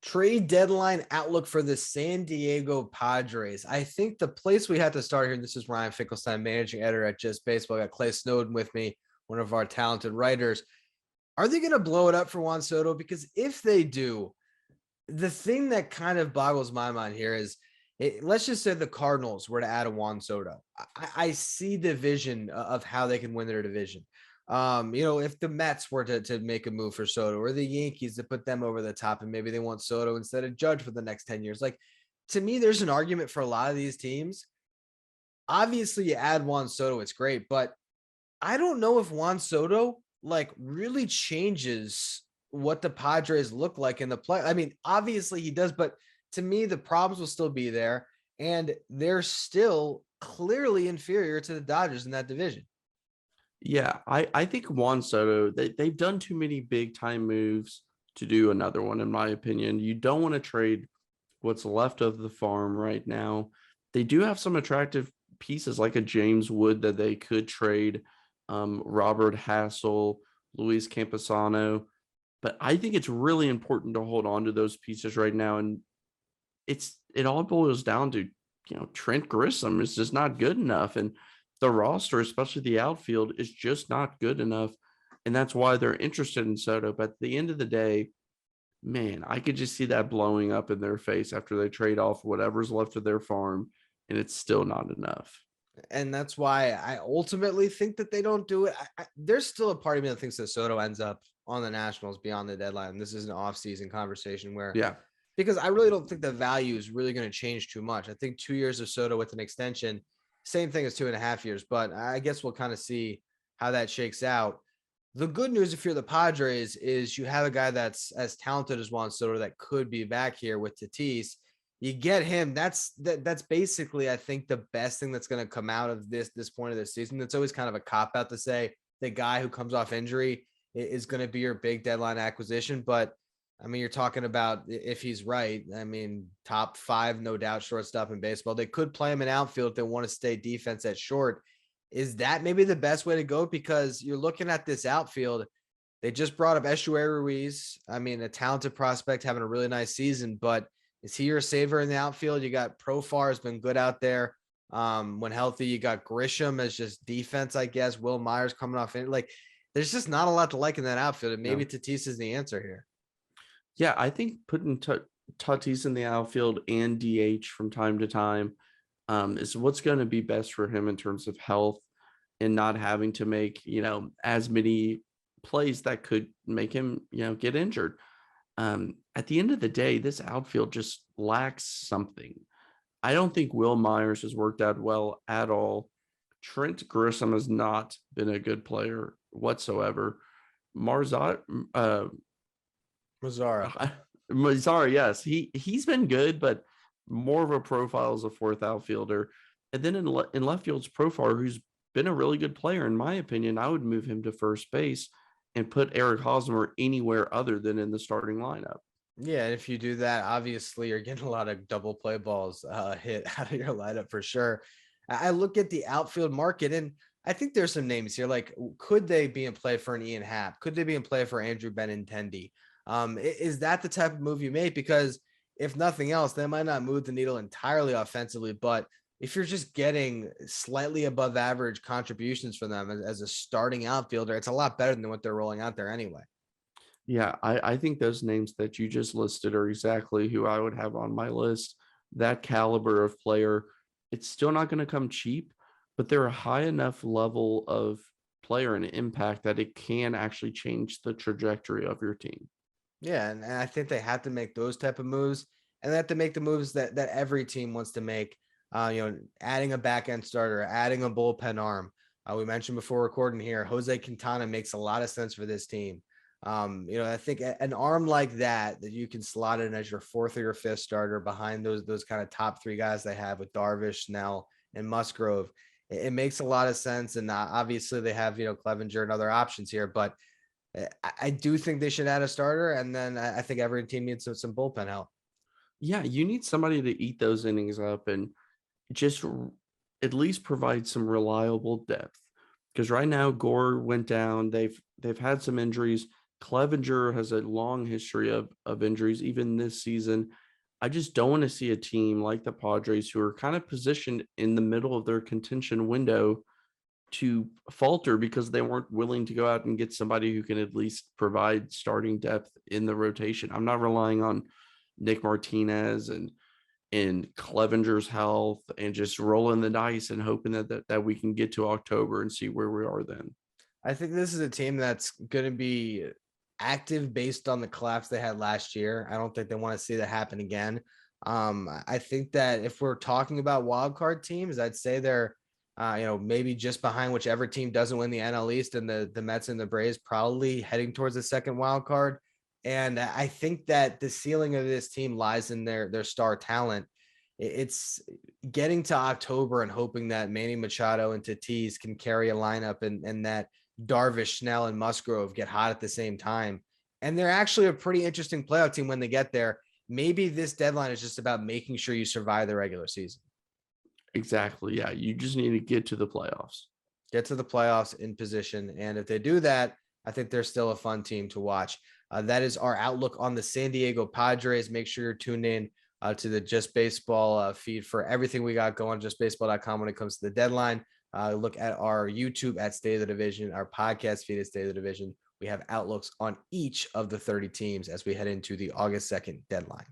Trade deadline outlook for the San Diego Padres. I think the place we have to start here, and this is Ryan Finkelstein, managing editor at Just Baseball. I got Clay Snowden with me, one of our talented writers. Are they going to blow it up for Juan Soto? Because if they do, the thing that kind of boggles my mind here is, let's just say the Cardinals were to add a Juan Soto. I see the vision of how they can win their division. If the Mets were to make a move for Soto, or the Yankees to put them over the top, and maybe they want Soto instead of Judge for the next 10 years. Like, to me, there's an argument for a lot of these teams. Obviously, you add Juan Soto, it's great, but I don't know if Juan Soto like really changes what the Padres look like in the play. I mean, obviously he does, but to me, the problems will still be there, and they're still clearly inferior to the Dodgers in that division. Yeah, I think Juan Soto, they've done too many big time moves to do another one, in my opinion. You don't want to trade what's left of the farm right now. They do have some attractive pieces like a James Wood that they could trade, Robert Hassel, Luis Camposano. But I think it's really important to hold on to those pieces right now. And it all boils down to, Trent Grissom is just not good enough. And the roster, especially the outfield, is just not good enough. And that's why they're interested in Soto. But at the end of the day, man, I could just see that blowing up in their face after they trade off whatever's left of their farm, and it's still not enough. And that's why I ultimately think that they don't do it. There's still a part of me that thinks that Soto ends up on the Nationals beyond the deadline. This is an off-season conversation where, Yeah. because I really don't think the value is really going to change too much. I think 2 years of Soto with an extension, same thing as 2.5 years, but I guess we'll kind of see how that shakes out. The good news, if you're the Padres, is you have a guy that's as talented as Juan Soto that could be back here with Tatis. You get him. That's basically, I think, the best thing that's going to come out of this point of the season. That's always kind of a cop out to say the guy who comes off injury is going to be your big deadline acquisition. But I mean, you're talking about, if he's right, I mean, top 5, no doubt, shortstop in baseball. They could play him in outfield if they want to stay defense at short. Is that maybe the best way to go? Because you're looking at this outfield. They just brought up Echeverri Ruiz. I mean, a talented prospect having a really nice season, but is he your saver in the outfield? You got Profar has been good out there. When healthy, you got Grisham as just defense, I guess. Will Myers coming off in. Like, there's just not a lot to like in that outfield. And maybe Tatis is the answer here. Yeah, I think putting Tatis in the outfield and DH from time to time is what's going to be best for him in terms of health and not having to make, as many plays that could make him, get injured. At the end of the day, this outfield just lacks something. I don't think Will Myers has worked out well at all. Trent Grissom has not been a good player whatsoever. Marzot, Mazzara. Mazzara, yes, he's been good, but more of a profile as a fourth outfielder. And then in left field's Profar, who's been a really good player, in my opinion, I would move him to first base and put Eric Hosmer anywhere other than in the starting lineup. Yeah, and if you do that, obviously you're getting a lot of double play balls hit out of your lineup for sure. I look at the outfield market, and I think there's some names here. Like, could they be in play for an Ian Happ? Could they be in play for Andrew Benintendi? Is that the type of move you make? Because if nothing else, they might not move the needle entirely offensively, but if you're just getting slightly above average contributions from them as a starting outfielder, it's a lot better than what they're rolling out there anyway. Yeah, I think those names that you just listed are exactly who I would have on my list. That caliber of player, it's still not going to come cheap, but they're a high enough level of player and impact that it can actually change the trajectory of your team. Yeah, and I think they have to make those type of moves, and they have to make the moves that every team wants to make. Adding a back end starter, adding a bullpen arm. We mentioned before recording here, Jose Quintana makes a lot of sense for this team. I think an arm like that you can slot in as your fourth or your fifth starter behind those kind of top 3 guys they have with Darvish, Snell, and Musgrove. It makes a lot of sense, and obviously they have Clevenger and other options here, but I do think they should add a starter, and then I think every team needs some bullpen help. Yeah, you need somebody to eat those innings up and just at least provide some reliable depth. Because right now Gore went down. They've had some injuries. Clevenger has a long history of injuries, even this season. I just don't want to see a team like the Padres, who are kind of positioned in the middle of their contention window, to falter because they weren't willing to go out and get somebody who can at least provide starting depth in the rotation. I'm not relying on Nick Martinez and Clevenger's health and just rolling the dice and hoping that we can get to October and see where we are then. I think this is a team that's going to be active based on the collapse they had last year. I don't think they want to see that happen again. I think that if we're talking about wild card teams, I'd say they're, maybe just behind whichever team doesn't win the NL East, and the Mets and the Braves probably heading towards the second wild card. And I think that the ceiling of this team lies in their star talent. It's getting to October and hoping that Manny Machado and Tatis can carry a lineup, and that Darvish, Snell, and Musgrove get hot at the same time. And they're actually a pretty interesting playoff team when they get there. Maybe this deadline is just about making sure you survive the regular season. Exactly. Yeah. You just need to get to the playoffs. Get to the playoffs in position. And if they do that, I think they're still a fun team to watch. That is our outlook on the San Diego Padres. Make sure you're tuned in to the Just Baseball feed for everything we got going on justbaseball.com when it comes to the deadline. Look at our YouTube at State of the Division, our podcast feed at State of the Division. We have outlooks on each of the 30 teams as we head into the August 2nd deadline.